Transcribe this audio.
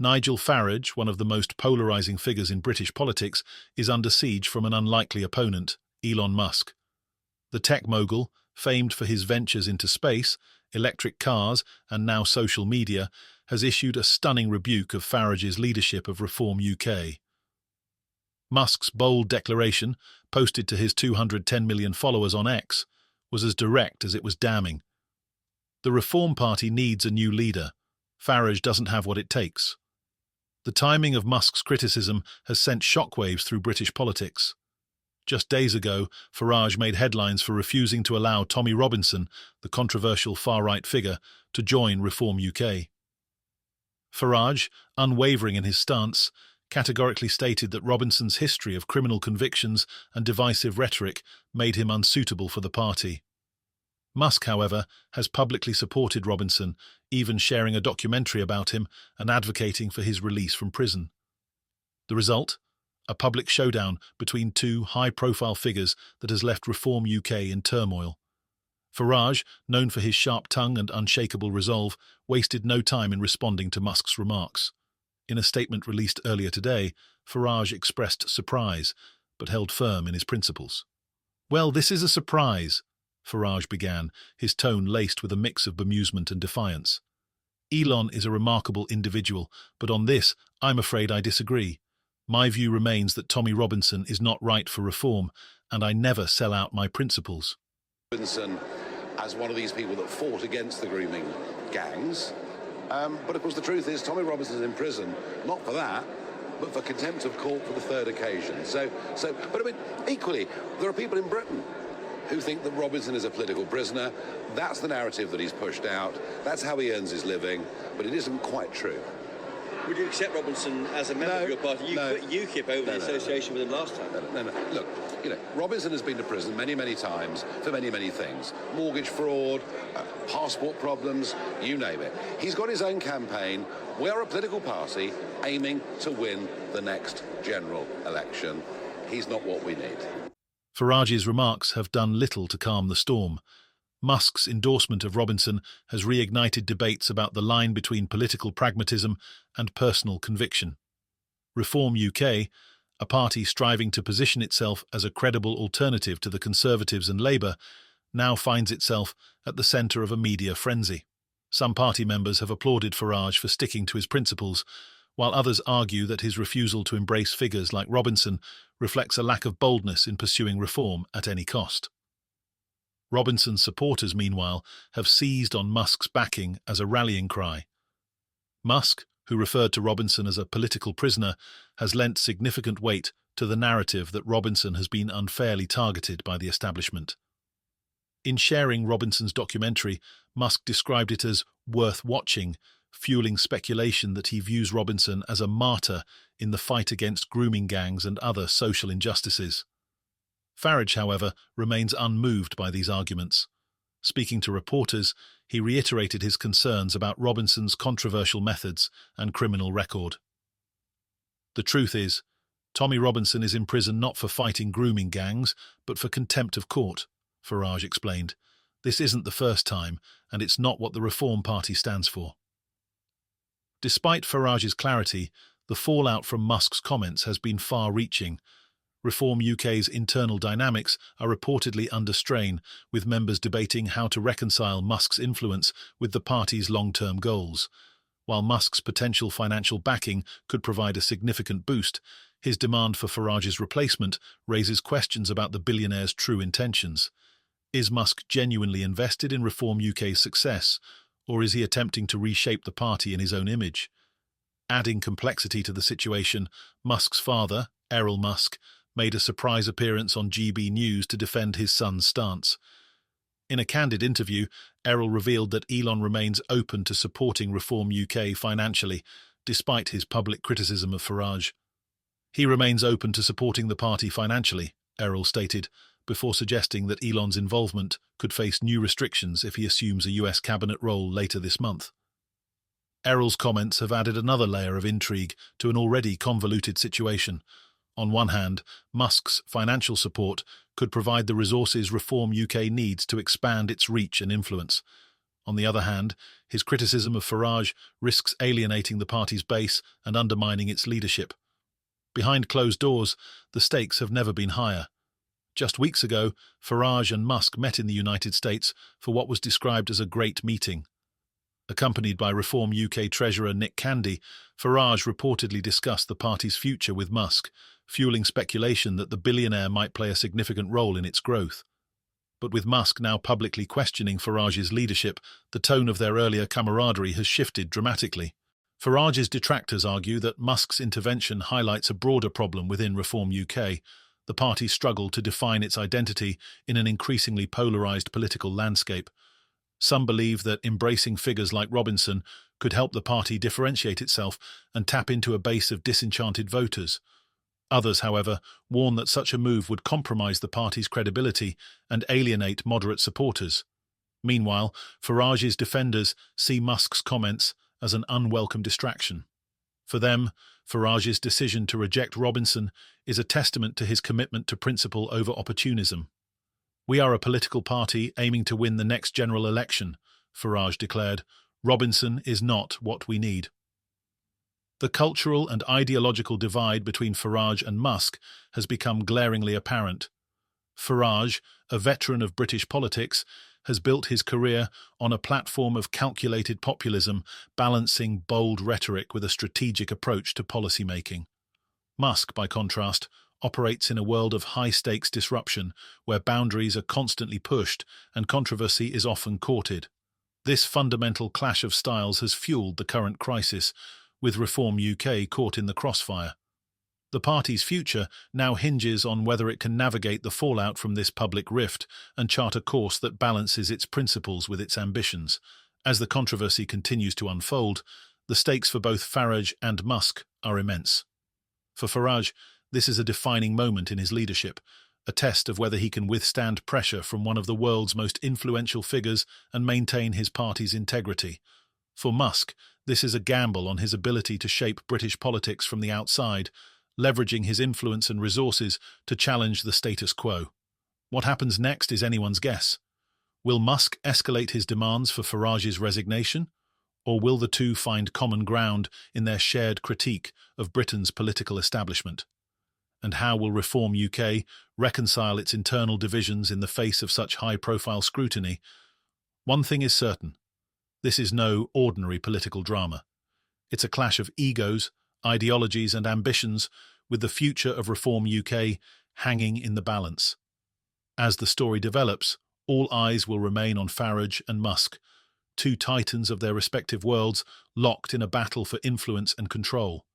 Nigel Farage, one of the most polarising figures in British politics, is under siege from an unlikely opponent, Elon Musk. The tech mogul, famed for his ventures into space, electric cars, and now social media, has issued a stunning rebuke of Farage's leadership of Reform UK. Musk's bold declaration, posted to his 210 million followers on X, was as direct as it was damning. The Reform Party needs a new leader. Farage doesn't have what it takes. The timing of Musk's criticism has sent shockwaves through British politics. Just days ago, Farage made headlines for refusing to allow Tommy Robinson, the controversial far-right figure, to join Reform UK. Farage, unwavering in his stance, categorically stated that Robinson's history of criminal convictions and divisive rhetoric made him unsuitable for the party. Musk, however, has publicly supported Robinson, even sharing a documentary about him and advocating for his release from prison. The result? A public showdown between two high-profile figures that has left Reform UK in turmoil. Farage, known for his sharp tongue and unshakable resolve, wasted no time in responding to Musk's remarks. In a statement released earlier today, Farage expressed surprise, but held firm in his principles. "Well, this is a surprise," Farage began, his tone laced with a mix of bemusement and defiance. "Elon is a remarkable individual, but on this, I'm afraid I disagree. My view remains that Tommy Robinson is not right for reform, and I never sell out my principles." Robinson as one of these people that fought against the grooming gangs. But of course the truth is Tommy Robinson's in prison, not for that, but for contempt of court for the third occasion. But I mean, equally, there are people in Britain who think that Robinson is a political prisoner. That's the narrative that he's pushed out. That's how he earns his living, but it isn't quite true. Would you accept Robinson as a member of your party? You put UKIP over the association with him last time. No. Look, Robinson has been to prison many, many times for many, many things. Mortgage fraud, passport problems, you name it. He's got his own campaign. We are a political party aiming to win the next general election. He's not what we need. Farage's remarks have done little to calm the storm. Musk's endorsement of Robinson has reignited debates about the line between political pragmatism and personal conviction. Reform UK, a party striving to position itself as a credible alternative to the Conservatives and Labour, now finds itself at the centre of a media frenzy. Some party members have applauded Farage for sticking to his principles, while others argue that his refusal to embrace figures like Robinson reflects a lack of boldness in pursuing reform at any cost. Robinson's supporters, meanwhile, have seized on Musk's backing as a rallying cry. Musk, who referred to Robinson as a political prisoner, has lent significant weight to the narrative that Robinson has been unfairly targeted by the establishment. In sharing Robinson's documentary, Musk described it as worth watching, fueling speculation that he views Robinson as a martyr in the fight against grooming gangs and other social injustices. Farage, however, remains unmoved by these arguments. Speaking to reporters, he reiterated his concerns about Robinson's controversial methods and criminal record. "The truth is, Tommy Robinson is in prison not for fighting grooming gangs, but for contempt of court," Farage explained. "This isn't the first time, and it's not what the Reform Party stands for." Despite Farage's clarity, the fallout from Musk's comments has been far-reaching. Reform UK's internal dynamics are reportedly under strain, with members debating how to reconcile Musk's influence with the party's long-term goals. While Musk's potential financial backing could provide a significant boost, his demand for Farage's replacement raises questions about the billionaire's true intentions. Is Musk genuinely invested in Reform UK's success, or is he attempting to reshape the party in his own image? Adding complexity to the situation, Musk's father, Errol Musk, made a surprise appearance on GB News to defend his son's stance. In a candid interview, Errol revealed that Elon remains open to supporting Reform UK financially, despite his public criticism of Farage. "He remains open to supporting the party financially," Errol stated, before suggesting that Elon's involvement could face new restrictions if he assumes a US cabinet role later this month. Errol's comments have added another layer of intrigue to an already convoluted situation. On one hand, Musk's financial support could provide the resources Reform UK needs to expand its reach and influence. On the other hand, His criticism of Farage risks alienating the party's base and undermining its leadership. Behind closed doors, the stakes have never been higher. Just weeks ago, Farage and Musk met in the United States for what was described as a great meeting. Accompanied by Reform UK Treasurer Nick Candy, Farage reportedly discussed the party's future with Musk, fueling speculation that the billionaire might play a significant role in its growth. But with Musk now publicly questioning Farage's leadership, the tone of their earlier camaraderie has shifted dramatically. Farage's detractors argue that Musk's intervention highlights a broader problem within Reform UK, the party's struggle to define its identity in an increasingly polarised political landscape. Some believe that embracing figures like Robinson could help the party differentiate itself and tap into a base of disenchanted voters. Others, however, warn that such a move would compromise the party's credibility and alienate moderate supporters. Meanwhile, Farage's defenders see Musk's comments as an unwelcome distraction. For them, Farage's decision to reject Robinson is a testament to his commitment to principle over opportunism. "We are a political party aiming to win the next general election," Farage declared. "Robinson is not what we need." The cultural and ideological divide between Farage and Musk has become glaringly apparent. Farage, a veteran of British politics, has built his career on a platform of calculated populism, balancing bold rhetoric with a strategic approach to policymaking. Musk, by contrast, operates in a world of high-stakes disruption, where boundaries are constantly pushed and controversy is often courted. This fundamental clash of styles has fueled the current crisis, with Reform UK caught in the crossfire. The party's future now hinges on whether it can navigate the fallout from this public rift and chart a course that balances its principles with its ambitions. As the controversy continues to unfold, the stakes for both Farage and Musk are immense. For Farage, this is a defining moment in his leadership, a test of whether he can withstand pressure from one of the world's most influential figures and maintain his party's integrity. For Musk, this is a gamble on his ability to shape British politics from the outside, leveraging his influence and resources to challenge the status quo. What happens next is anyone's guess. Will Musk escalate his demands for Farage's resignation? Or will the two find common ground in their shared critique of Britain's political establishment? And how will Reform UK reconcile its internal divisions in the face of such high-profile scrutiny? One thing is certain. This is no ordinary political drama. It's a clash of egos, ideologies and ambitions, with the future of Reform UK hanging in the balance. As the story develops, all eyes will remain on Farage and Musk, two titans of their respective worlds locked in a battle for influence and control.